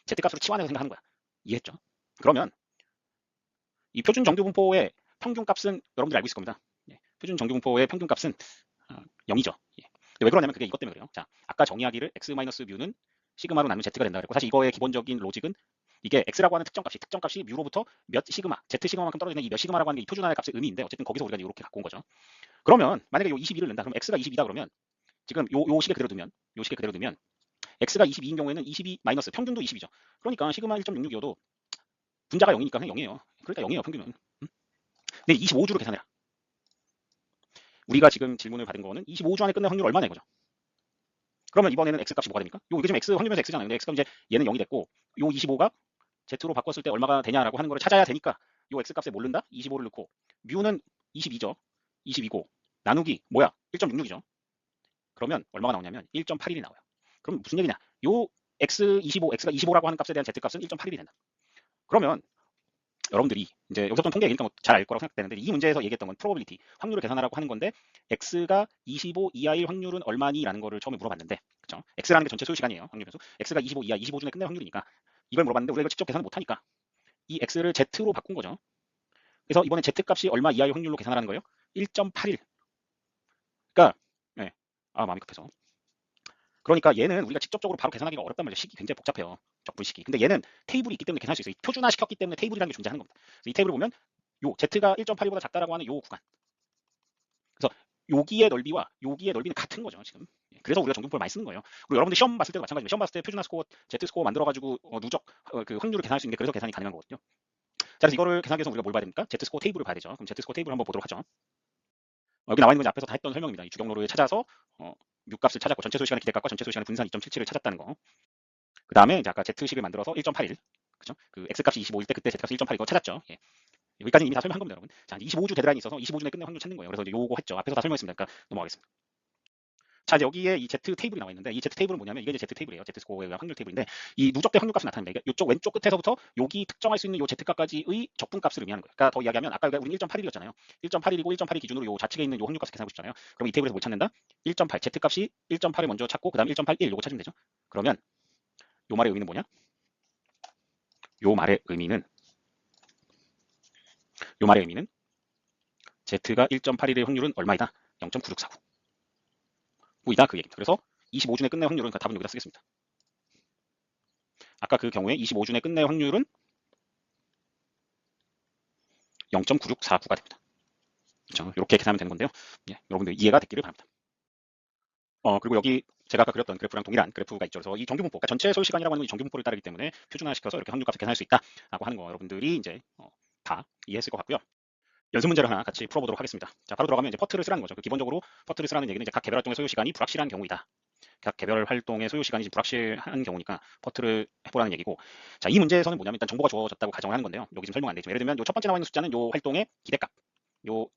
Z값으로 치환해서 생각하는 거야. 이해했죠? 그러면 이 표준 정규분포의 평균값은 여러분들이 알고 있을 겁니다. 예, 표준 정규분포의 평균값은 0이죠. 예. 왜 그러냐면 그게 이것 때문에 그래요. 자, 아까 정의하기를 x-뮤는 시그마로 나누면 z가 된다 그랬고, 사실 이거의 기본적인 로직은 이게 x라고 하는 특정값이 뮤로부터 몇 시그마, z 시그마만큼 떨어지는 이 몇 시그마라고 하는 게 이 표준화의 값의 의미인데, 어쨌든 거기서 우리가 이렇게 갖고 온 거죠. 그러면 만약에 요 22를 넣는다. 그럼 x가 22다 그러면 지금 요 식에 그대로 두면 x가 22인 경우에는 22 마이너스 평균도 20이죠. 그러니까 시그마 1.66이어도 분자가 0이니까 그냥 0이에요. 그러니까 0이에요, 평균은. 근데 25주로 계산해라. 우리가 지금 질문을 받은 거는 25주 안에 끝낼 확률 얼마냐 이거죠. 그러면 이번에는 x값이 뭐가 됩니까? 이게 지금 x 확률면서 x잖아요. 근데 x가 이제 얘는 0이 됐고, 요 25가 z로 바꿨을 때 얼마가 되냐라고 하는 걸 찾아야 되니까 요 x값에 모른다. 25를 넣고 뮤는 22죠. 22고 나누기 뭐야? 1.66이죠. 그러면 얼마가 나오냐면 1.81이 나와요. 그럼 무슨 얘기냐? 요 x25, x가 25라고 하는 값에 대한 z값은 1.81이 된다. 그러면 여러분들이 이제 여기서부터 통계 얘기니까 잘 알 거라고 생각되는데, 이 문제에서 얘기했던 건 probability, 확률을 계산하라고 하는 건데, x가 25 이하일 확률은 얼마니라는 거를 처음에 물어봤는데, 그렇죠? x라는 게 전체 소요 시간이에요. 확률 변수. x가 25 이하, 25 중에 끝낼 확률이니까 이걸 물어봤는데, 우리가 이걸 직접 계산을 못하니까 이 x를 z로 바꾼 거죠. 그래서 이번에 z 값이 얼마 이하의 확률로 계산하라는 거예요? 1.81. 그러니까 네. 마음이 급해서. 그러니까 얘는 우리가 직접적으로 바로 계산하기가 어렵단 말이에요. 식이 굉장히 복잡해요. 적분식이. 근데 얘는 테이블이 있기 때문에 계산할 수 있어요. 표준화 시켰기 때문에 테이블이라는 게 존재하는 겁니다. 그래서 이 테이블을 보면 요 z가 1.82보다 작다라고 하는 요 구간. 그래서 여기의 넓이와 여기의 넓이는 같은 거죠, 지금. 그래서 우리가 정분포를 많이 쓰는 거예요. 그리고 여러분들 시험 봤을 때도 마찬가지예요. 시험 봤을 때 표준화 스코어, Z 스코어 만들어가지고 누적 그 확률을 계산할 수 있는 게, 그래서 계산이 가능한 거거든요. 자, 그래서 이거를 계산하기 위해서 우리가 뭘 봐야 됩니까? Z 스코어 테이블을 봐야 되죠. 그럼 Z 스코어 테이블 한번 보도록 하죠. 여기 나와 있는 건 앞에서 다 했던 설명입니다. 이 주경로를 찾아서 값을 찾았고, 전체 소요 시간의 기대값과 전체 소요 시간의 분산 2.77을 찾았다는 거. 그 다음에 이제 아까 Z식을 만들어서 1.81, 그죠? 그 X값이 25일 때 그때 Z값이 1.8 이거 찾았죠. 예. 여기까지 이미 다 설명한 겁니다, 여러분. 자, 25주 데드라인이 있어서 25주 내에 끝낼 확률 찾는 거예요. 그래서 이제 요거 했죠. 앞에서 다 설명했습니다. 그러니까 넘어가겠습니다. 자, 이제 여기에 이 Z 테이블이 나와 있는데, 이 Z 테이블은 뭐냐면 이게 이제 Z 테이블이에요. Z 스코어의 확률 테이블인데, 이 누적된 확률값을 나타냅니다. 이게 이쪽 왼쪽 끝에서부터 여기 특정할 수 있는 요 Z값까지의 적분값을 의미하는 거예요. 그러니까 더 이야기하면 아까 우리 1.81이었잖아요. 1.81이고 1.82 기준으로 요 좌측에 있는 요 확률값을 계산하고 싶잖아요. 그럼 이 테이블에서 뭘 찾는다? 1.8, Z값이 1.8을 먼저 찾고 그다음 1.81 요거 찾으면 되죠. 그러면 요 말의 의미는 뭐냐? 요 말의 의미는 Z가 1.81의 확률은 얼마이다? 0.9649. 이다 그 얘기입니다. 그래서 25주 내 끝낼 확률은, 그 답은 여기다 쓰겠습니다. 아까 그 경우에 25주 내 끝낼 확률은 0.9649가 됩니다. 그렇죠? 이렇게 계산하면 되는 건데요. 예, 여러분들 이해가 됐기를 바랍니다. 그리고 여기 제가 아까 그렸던 그래프랑 동일한 그래프가 있죠. 그래서 이 정규분포, 그러니까 전체 소요 시간이라고 하는 건 이 정규분포를 따르기 때문에 표준화시켜서 이렇게 확률값을 계산할 수 있다라고 하는 거, 여러분들이 이제 다 이해했을 것 같고요. 연습 문제를 하나 같이 풀어보도록 하겠습니다. 자, 바로 들어가면 이제 퍼트를 쓰라는 거죠. 기본적으로 퍼트를 쓰라는 얘기는 이제 각 개별 활동의 소요 시간이 불확실한 경우이다. 각 개별 활동의 소요 시간이 불확실한 경우니까 퍼트를 해보라는 얘기고, 자, 이 문제에서는 뭐냐면 일단 정보가 주어졌다고 가정을 하는 건데요. 여기 지금 설명 안 되지만, 예를 들면 요 첫 번째 나와 있는 숫자는 요 활동의 기대값, 요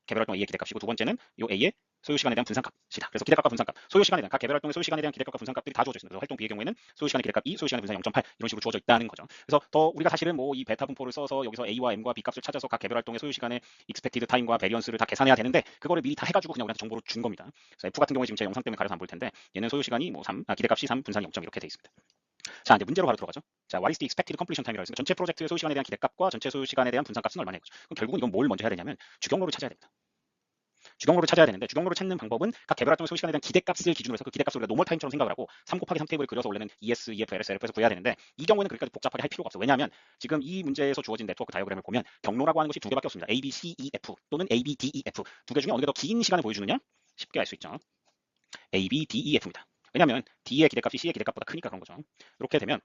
개별 활동 A의 기대값이고, 두 번째는 요 A의 소요 시간에 대한 분산값이다. 그래서 기대값과 분산값, 소요 시간에 대한 각 개별 활동의 소요 시간에 대한 기대값과 분산값들이 다 주어져 있습니다. 그래서 활동 B의 경우에는 소요 시간의 기대값 2, 소요 시간의 분산 0.8 이런 식으로 주어져 있다는 거죠. 그래서 더 우리가 사실은 뭐 이 베타 분포를 써서 여기서 A와 M과 B 값을 찾아서 각 개별 활동의 소요 시간의 익스펙티드 타임과 베리언스를 다 계산해야 되는데, 그거를 미리 다 해가지고 그냥 우리한테 정보로 준 겁니다. 그래서 F 같은 경우에 지금 제 영상 때문에 가려서 안 볼 텐데, 얘는 소요 시간이 뭐 3, 기대값이 3, 분산이 0. 이렇게 돼 있습니다. 자, 이제 문제로 바로 들어가죠. 자, what is the expected completion time이라고 했습니다. 전체 프로젝트의 소요 시간에 대한 기대값과 전체 소요 시간에 대한 분산값은 얼마냐 이거죠. 그럼 결국은 이건 뭘 먼저 해야 되냐면 주경로를 찾아야 됩니다. 주경로를 찾아야 되는데, 주경로를 찾는 방법은 각 개별 활동 소요 시간에 대한 기대값을 기준으로 해서 그 기대값을 우리가 노멀 타임처럼 생각을 하고 3 곱하기 3 테이블을 그려서 원래는 ES, EF, LS, LF에서 구해야 되는데, 이 경우에는 그렇게까지 복잡하게 할 필요가 없어요. 왜냐하면 지금 이 문제에서 주어진 네트워크 다이어그램을 보면 경로라고 하는 것이 두 개밖에 없습니다. A, B, C, E, F 또는 A, B, D, E, F 두 개 중에 어느 게 더 긴 시간을 보여주느냐 쉽게 알 수 있죠. A, B, D, E, F입니다. 왜냐하면 D의 기대값이 C의 기대값보다 크니까 그런 거죠. 이렇게 되면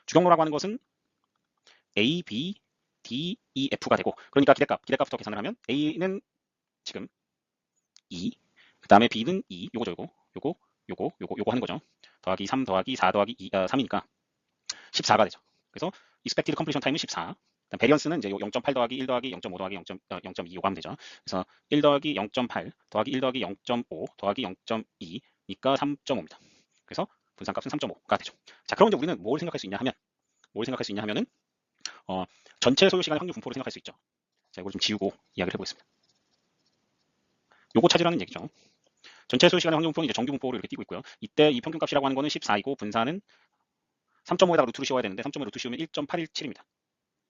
주경로라고 하는 것은 A, B, D, E, F가 되고, 그러니까 기대값부터 계산을 하면 A는 지금 2, 그 다음에 B는 2, 요거죠, 요거 하는 거죠. 더하기 3 더하기 4 더하기 3이니까 14가 되죠. 그래서 expected completion time은 14. 베리언스는 이제 0.8 더하기 1 더하기 0.5 더하기 0.2 요거 하면 되죠. 그래서 1 더하기 0.8 더하기 1 더하기 0.5 더하기 0.2니까 3.5입니다. 그래서 분산값은 3.5가 되죠. 자, 그럼 이제 우리는 뭘 생각할 수 있냐 하면은 전체 소요 시간의 확률 분포를 생각할 수 있죠. 자, 이걸 좀 지우고 이야기를 해보겠습니다. 요거 찾으라는 얘기죠. 전체 소요 시간의 확률 분포는 이제 정규 분포를 이렇게 띄고 있고요. 이때 이 평균값이라고 하는 거는 14이고 분산은 3.5에다가 루트를 씌워야 되는데 3.5에 루트 씌우면 1.817입니다.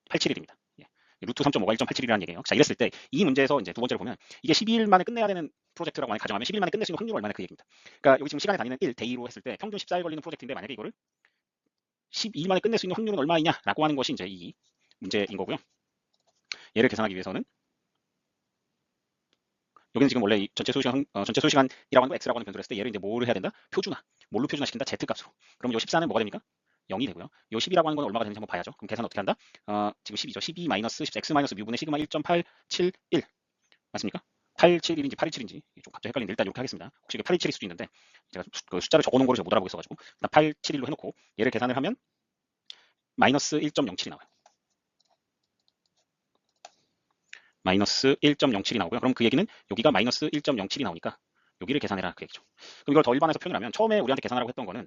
871입니다. 예. 루트 3.5가 1.87이라는 얘기예요. 자, 이랬을 때 이 문제에서 이제 두 번째로 보면 이게 12일 만에 끝내야 되는 프로젝트라고 만약 가정하면 12일 만에 끝낼 수 있는 확률은 얼마나 그 얘기입니다. 그러니까 여기 지금 시간의 단위는 1, 데이로 했을 때 평균 14일 걸리는 프로젝트인데 만약에 이거를 12일 만에 끝낼 수 있는 확률은 얼마이냐라고 하는 것이 이제 이 문제인 거고요. 얘를 계산하기 위해서는 여기는 지금 원래 이 전체 소요시간이라고 하는 거 x라고 하는 변수를 했을 때 얘를 이제 뭐를 해야 된다? 표준화. 뭘로 표준화시킨다? z 값으로. 그럼 요 14는 뭐가 됩니까? 0이 되고요. 요 10이라고 하는 건 얼마가 되는지 한번 봐야죠. 그럼 계산 어떻게 한다? 지금 12죠. 12 마이너스 10, x 마이너스 뮤분의 시그마 1.871 맞습니까? 871인지 827인지 좀 갑자기 헷갈리는데 일단 이렇게 하겠습니다. 혹시 이게 827일 수도 있는데 제가 그 숫자를 적어놓은 거를 제가 못 알아보고 있어가지고 일단 871로 해놓고 얘를 계산을 하면 마이너스 1.07이 나와요. 마이너스 1.07이 나오고요. 그럼 그 얘기는 여기가 마이너스 1.07이 나오니까 여기를 계산해라 그 얘기죠. 그럼 이걸 더 일반해서 표현하면 처음에 우리한테 계산하라고 했던 거는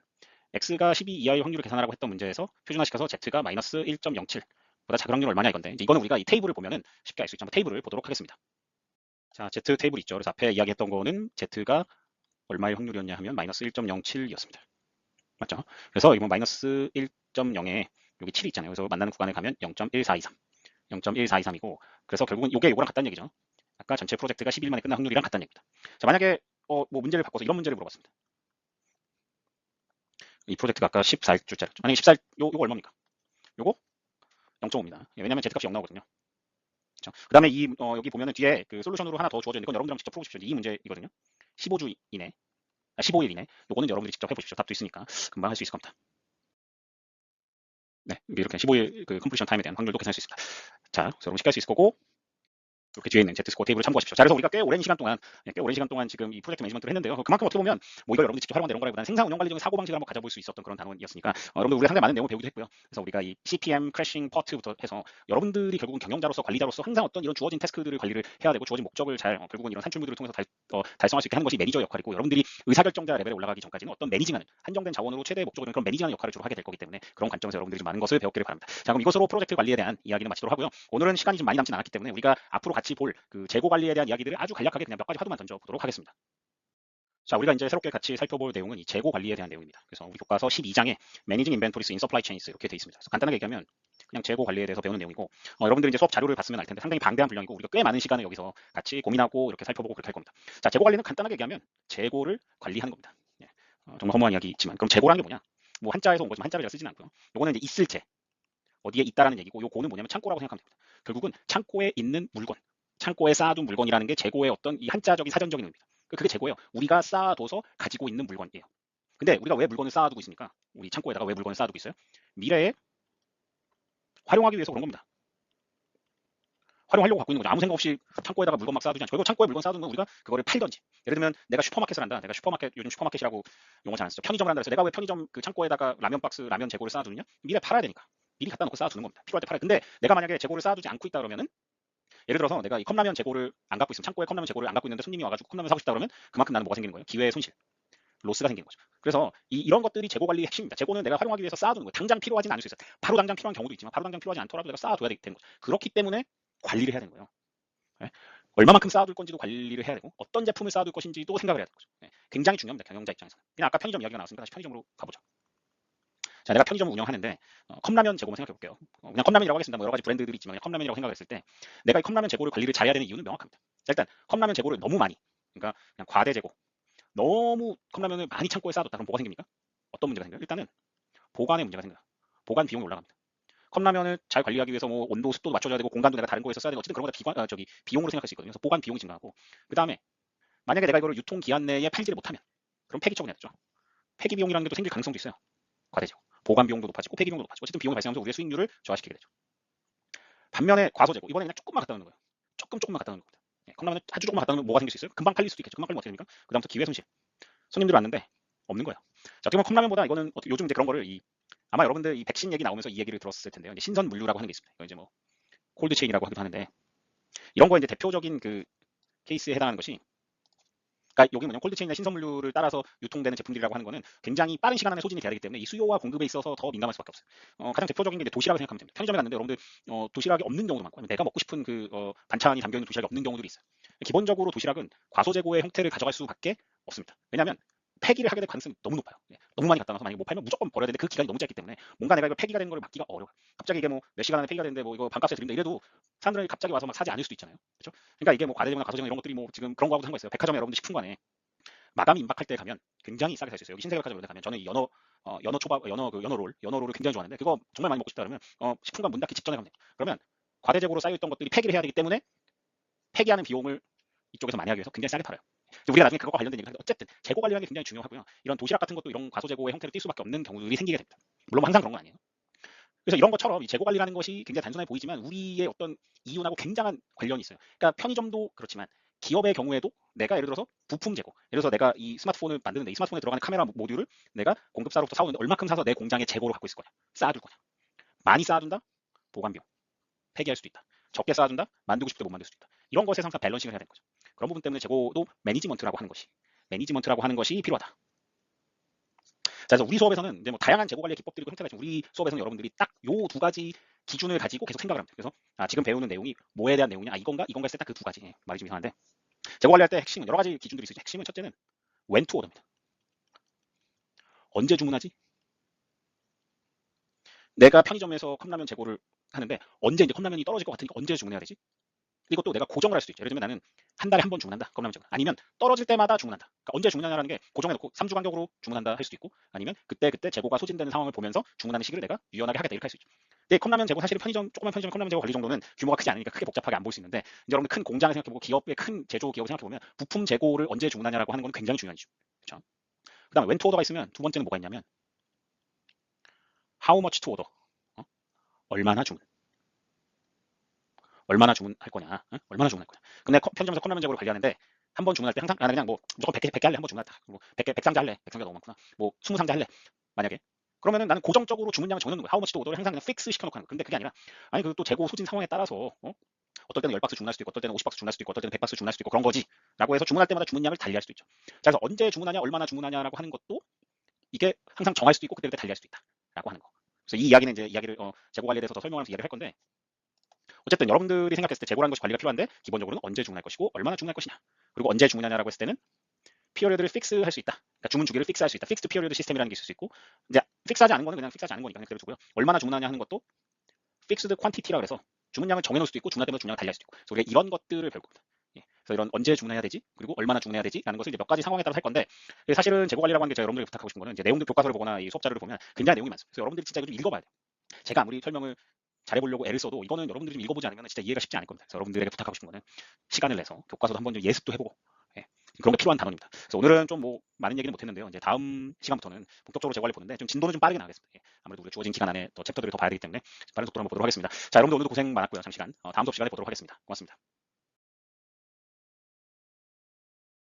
x가 12 이하의 확률을 계산하라고 했던 문제에서 표준화시켜서 z가 마이너스 1.07 보다 작은 확률 얼마냐 이건데 이제 이거는 우리가 이 테이블을 보면은 쉽게 알 수 있죠. 한번 테이블을 보도록 하겠습니다. 자, z 테이블 있죠. 그래서 앞에 이야기했던 거는 z가 얼마의 확률이었냐 하면 마이너스 1.07이었습니다. 맞죠? 그래서 이번 마이너스 1.0에 여기 7이 있잖아요. 그래서 만나는 구간에 가면 0.1423 0.1423이고 그래서 결국은 이게 요거랑 같다는 얘기죠. 아까 전체 프로젝트가 10일 만에 끝난 확률이랑 같다는 얘기입니다. 자, 만약에 뭐 문제를 바꿔서 이런 문제를 물어봤습니다. 이 프로젝트가 아까 14일째였죠. 만약에 14일 요거 얼마입니까? 요거 0.5입니다. 왜냐면 z값이 0 나오거든요. 그렇죠? 그다음에 이 여기 보면은 뒤에 그 솔루션으로 하나 더 주어져 있는 건 여러분들랑 직접 풀어보십시오. 이 문제이거든요. 15주 이내, 15일 이내. 요거는 여러분들이 직접 해보십시오. 답도 있으니까 금방 할 수 있을 겁니다. 네, 이렇게 15일 그 컴플리션 타임에 대한 확률도 계산할 수 있습니다. 자, 여러분 쉽게 할 수 있을 거고 이렇게 뒤에 있는 Z스코어 테이블을 참고하십시오. 자, 그래서 우리가 꽤 오랜 시간 동안 지금 이 프로젝트 매니지먼트를 했는데요. 그만큼 어떻게 보면 뭐 이걸 여러분들이 직접 활용한다 이런 거라기보다는 생산 운영 관리적인 사고 방식을 한번 가져볼 수 있었던 그런 단원이었으니까 여러분들 우리 상당히 많은 내용을 배우기도 했고요. 그래서 우리가 이 CPM 크래싱 퍼트부터 해서 여러분들이 결국은 경영자로서 관리자로서 항상 어떤 이런 주어진 태스크들을 관리를 해야 되고 주어진 목적을 잘 결국은 이런 산출물들을 통해서 달성할 수 있게 하는 것이 매니저 역할이고 여러분들이 의사결정자 레벨에 올라가기 전까지는 어떤 매니징하는 한정된 자원으로 최대 목적으로 그런 매니징하는 역할을 주로 하게 될 거기 때문에 그런 관점에서 여러분들이 좀 많은 것을 배웠기를 바랍니다. 자, 그럼 이것으로 프로젝트 관리에 대한 이야기는 마치도록 하고요. 오늘은 시간이 좀 많이 남진 않았기 때문에 우리가 앞으로 같이 볼 그 재고 관리에 대한 이야기들을 아주 간략하게 그냥 몇 가지 화두만 던져보도록 하겠습니다. 자, 우리가 이제 새롭게 같이 살펴볼 내용은 이 재고 관리에 대한 내용입니다. 그래서 우리 교과서 12장에 Managing Inventories in Supply Chains 이렇게 돼 있습니다. 그래서 간단하게 얘기하면 그냥 재고 관리에 대해서 배우는 내용이고 여러분들이 이제 수업 자료를 봤으면 알 텐데 상당히 방대한 분량이고 우리가 꽤 많은 시간을 여기서 같이 고민하고 이렇게 살펴보고 그렇게 할 겁니다. 자, 재고 관리는 간단하게 얘기하면 재고를 관리하는 겁니다. 예, 정말 허무한 이야기지만 그럼 재고라는 게 뭐냐? 뭐 한자에서 온 거지만 한자를 잘 쓰지는 않고요. 요거는 이제 있을 재 어디에 있다라는 얘기고 요 고는 뭐냐면 창고라고 생각하면 됩니다. 결국은 창고에 있는 물건, 창고에 쌓아둔 물건이라는 게 재고의 어떤 이 한자적인 사전적인 의미입니다. 그게 재고예요. 우리가 쌓아둬서 가지고 있는 물건이에요. 근데 우리가 왜 물건을 쌓아두고 있습니까? 우리 창고에다가 왜 물건을 쌓아두고 있어요? 미래에 활용하기 위해서 그런 겁니다. 활용하려고 갖고 있는 거죠. 아무 생각 없이 창고에다가 물건 막 쌓아두지 않죠. 그리고 창고에 물건 쌓아두는 건 우리가 그거를 팔던지. 예를 들면 내가 슈퍼마켓을 한다. 내가 슈퍼마켓 요즘 슈퍼마켓이라고 용어 잘 안 쓰죠. 편의점을 한다. 그래서 내가 왜 편의점 그 창고에다가 라면 박스, 라면 재고를 쌓아두느냐? 미래 팔아야 되니까. 미리 갖다 놓고 쌓아두는 겁니다. 필요할 때 팔아야. 근데 내가 만약에 재고를 쌓아두지 않고 있다 그러면은 예를 들어서 내가 이 컵라면 재고를 안 갖고 있으면 창고에 컵라면 재고를 안 갖고 있는데 손님이 와가지고 컵라면 사고 싶다 그러면 그만큼 나는 뭐가 생기는 거예요? 기회의 손실, 로스가 생기는 거죠. 그래서 이런 것들이 재고 관리의 핵심입니다. 재고는 내가 활용하기 위해서 쌓아두는 거예요. 당장 필요하지는 않을 수 있어요. 바로 당장 필요한 경우도 있지만 바로 당장 필요하지 않더라도 내가 쌓아둬야 되는 거죠. 그렇기 때문에 관리를 해야 되는 거예요. 네? 얼마만큼 쌓아둘 건지도 관리를 해야 되고 어떤 제품을 쌓아둘 것인지도 생각을 해야 되는 거죠. 네? 굉장히 중요합니다. 경영자 입장에서는. 그냥 아까 편의점 이야기가 나왔으니까 다시 편의점으로 가보죠. 자, 내가 편의점을 운영하는데 컵라면 재고만 생각해 볼게요. 그냥 컵라면이라고 하겠습니다. 뭐 여러 가지 브랜드들이 있지만 그냥 컵라면이라고 생각했을 때 내가 이 컵라면 재고를 관리를 잘해야 되는 이유는 명확합니다. 자, 일단 컵라면 재고를 너무 많이, 그러니까 그냥 과대 재고, 너무 컵라면을 많이 창고에 쌓아뒀다 그럼 뭐가 생깁니까? 어떤 문제가 생겨요? 일단은 보관의 문제가 생겨요. 보관 비용이 올라갑니다. 컵라면을 잘 관리하기 위해서 뭐 온도, 습도도 맞춰줘야 되고 공간도 내가 다른 거에서 써야 되고 어쨌든 그런 거다 비용으로 생각할 수 있거든요. 그래서 보관 비용이 증가하고 그 다음에 만약에 내가 이거를 유통 기한 내에 팔지를 못하면 그럼 폐기 처분해야 되죠. 폐기 비용이라는 게 또 생길 가능성도 있어요. 과대죠. 보관 비용도 높아지고 폐기 비용도 높아지고 어쨌든 비용이 발생하면서 우리의 수익률을 저하시키게 되죠. 반면에 과소재고 이번에 그냥 조금만 갖다 놓는 거예요. 조금만 갖다 놓는 겁니다. 컵라면을 아주 조금만 갖다 놓으면 뭐가 생길 수 있어요? 금방 팔릴 수도 있겠죠. 금방 팔리면 어떻게 됩니까? 그 다음부터 기회 손실. 손님들이 왔는데 없는 거예요. 자, 어떻게 보면 컵라면보다 이거는 요즘 이제 그런 거를 아마 여러분들 이 백신 얘기 나오면서 이 얘기를 들었을 텐데요. 이제 신선 물류라고 하는 게 있습니다. 이거 이제 뭐 콜드 체인이라고 하기도 하는데 이런 거 이제 대표적인 그 케이스에 해당하는 것이 그러니까 여기 뭐냐 콜드체인이나 신선물류를 따라서 유통되는 제품들이라고 하는 거는 굉장히 빠른 시간 안에 소진이 돼야 되기 때문에 이 수요와 공급에 있어서 더 민감할 수밖에 없어요. 가장 대표적인 게 이제 도시락을 생각하면 됩니다. 편의점에 갔는데 여러분들 도시락이 없는 경우도 많고 내가 먹고 싶은 그 반찬이 담겨 있는 도시락이 없는 경우들이 있어요. 기본적으로 도시락은 과소재고의 형태를 가져갈 수밖에 없습니다. 왜냐하면 폐기를 하게 될 가능성이 너무 높아요. 예, 너무 많이 갖다 놔서 만약에 못 팔면 무조건 버려야 되는데 그 기간이 너무 짧기 때문에 뭔가 내가 이거 폐기가 되는 걸 막기가 어려워. 갑자기 이게 뭐 몇 시간 안에 폐기가 되는데 뭐 이거 반값에 드린다 이래도 사람들이 갑자기 와서 막 사지 않을 수도 있잖아요. 그렇죠? 그러니까 이게 뭐 과대제거나 가소제거 이런 것들이 뭐 지금 그런 거하고도 상관있어요. 백화점에 여러분들 식품관에 마감이 임박할 때 가면 굉장히 싸게 살 수 있어요. 여기 신세계백화점 이런 데 가면 저는 이 연어 초밥, 연어롤을 굉장히 좋아하는데 그거 정말 많이 먹고 싶다 그러면 식품관 문 닫기 직전에 가면 돼요. 그러면 과대재고로 쌓여있던 것들이 폐기를 해야 되기 때문에 폐기하는 비용을 이쪽에서 많이 하기 위해서 굉장히 싸게 팔아요. 우리가 나중에 그것과 관련된 얘기를 하는데 어쨌든 재고 관리라는 게 굉장히 중요하고요. 이런 도시락 같은 것도 이런 과소재고의 형태를 띌 수밖에 없는 경우들이 생기게 됩니다. 물론 항상 그런 건 아니에요. 그래서 이런 것처럼 이 재고 관리라는 것이 굉장히 단순해 보이지만 우리의 어떤 이윤하고 굉장한 관련이 있어요. 그러니까 편의점도 그렇지만 기업의 경우에도 내가 예를 들어서 부품 재고, 예를 들어서 내가 이 스마트폰을 만드는데 이 스마트폰에 들어가는 카메라 모듈을 내가 공급사로부터 사오는데 얼마큼 사서 내 공장에 재고로 갖고 있을 거냐, 쌓아둘 거냐. 많이 쌓아둔다, 보관비용, 폐기할 수도 있다. 적게 쌓아둔다, 만들고 싶을 때 못 만들 수도 있다. 이런 것에 항상 밸런싱을 해야 되는 거죠. 그런 부분 때문에 재고도 매니지먼트라고 하는 것이 필요하다. 자, 그래서 우리 수업에서는 이제 뭐 다양한 재고 관리의 기법들이고 형태가 있지만 우리 수업에서는 여러분들이 딱 요 두 가지 기준을 가지고 계속 생각을 합니다. 그래서 지금 배우는 내용이 뭐에 대한 내용이냐, 이건가 했을 때 딱 그 두 가지. 말이 좀 이상한데 재고 관리할 때 핵심은 여러 가지 기준들이 있어요. 핵심은 첫째는 when to order입니다. 언제 주문하지? 내가 편의점에서 컵라면 재고를 하는데 언제 이제 컵라면이 떨어질 것 같으니까 언제 주문해야 되지? 이것도 내가 고정을 할 수도 있죠. 예를 들면 나는 한 달에 한 번 주문한다. 컵라면 재고. 아니면 떨어질 때마다 주문한다. 그러니까 언제 주문하냐라는 게 고정해놓고 3주 간격으로 주문한다 할 수도 있고, 아니면 그때 재고가 소진되는 상황을 보면서 주문하는 시기를 내가 유연하게 하겠다 이렇게 할 수 있죠. 근데 컵라면 재고 사실은 조그만 편의점 컵라면 재고 관리 정도는 규모가 크지 않으니까 크게 복잡하게 안 보일 수 있는데, 이제 여러분들 큰 공장을 생각해보고 기업의 큰 제조 기업을 생각해보면 부품 재고를 언제 주문하냐라고 하는 건 굉장히 중요한 이슈. 그렇죠? 그다음에 when to order가 있으면 두 번째는 뭐가 있냐면 how much to order. 얼마나 주문. 얼마나 주문할 거냐? 응? 얼마나 주문할 거냐? 근데 편의점에서 컵라면 재고를 관리하는데 한 번 주문할 때 항상 나는 그냥 뭐 무조건 100개 할래. 한 번 주문했다. 뭐 100상자 할래. 100상자 너무 많구나. 뭐 20상자 할래. 만약에 그러면은 나는 고정적으로 주문량을 정해놓는 거야. 하우머치 오더를 항상 그냥 픽스 시켜놓고 하는 거야. 근데 그게 아니라 아니 그 또 재고 소진 상황에 따라서 어떨 때는 10박스 주문할 수도 있고 어떨 때는 50박스 주문할 수도 있고 어떨 때는 100박스 주문할 수도 있고 그런 거지 라고 해서 주문할 때마다 주문량을 달리할 수도 있죠. 자, 그래서 언제 주문하냐 얼마나 주문하냐라고 하는 것도 이게 항상 정할 수도 있고 그때그때 달리할 수도 있다라고 하는 거. 그래서 이 이야기는 이제 이야기를 재고 관리에 대해서 더 설명하면서 이야기를 할 건데, 어쨌든 여러분들이 생각했을 때 재고라는 것이 관리가 필요한데 기본적으로는 언제 주문할 것이고 얼마나 주문할 것이냐, 그리고 언제 주문하냐라고 했을 때는 피어리드를 픽스할 수 있다. 그러니까 주문 주기를 픽스할 수 있다. 픽스드 피어리드 시스템이라는 게 있을 수 있고, 이제 픽스하지 않은 거는 그냥 픽스하지 않은 거니까 그대로 두고요. 얼마나 주문하냐 하는 것도 픽스드 퀄티티라 그래서 주문량을 정해놓을 수도 있고 주문할 때마다 주문량을 달리할 수도 있고, 그래서 우리가 이런 것들을 배울 겁니다. 예. 그래서 이런 언제 주문해야 되지, 그리고 얼마나 주문해야 되지라는 것을 이제 몇 가지 상황에 따라서 할 건데, 사실은 재고 관리라고 하는 게 제가 여러분들에게 부탁하고 싶은 거는 이제 내용들 교과서를 보거나 이 수업 자료를 보면 굉장히 내용이 많습니다. 그래서 여러분들이 진짜 이거 좀 읽어봐야 돼요. 제가 아무리 설명을 잘해보려고 애를 써도 이거는 여러분들이 좀 읽어보지 않으면 진짜 이해가 쉽지 않을 겁니다. 그래서 여러분들에게 부탁하고 싶은 거는 시간을 내서 교과서도 한번 좀 예습도 해보고, 예, 그런 게 필요한 단원입니다. 그래서 오늘은 좀 뭐 많은 얘기는 못했는데요. 이제 다음 시간부터는 본격적으로 재고 관리 보는데 좀 진도는 좀 빠르게 나가겠습니다. 예, 아무래도 우리 주어진 기간 안에 더 챕터들을 더 봐야 되기 때문에 빠른 속도로 한번 보도록 하겠습니다. 자, 여러분들 오늘도 고생 많았고요. 잠시간 다음 수업 시간에 보도록 하겠습니다. 고맙습니다.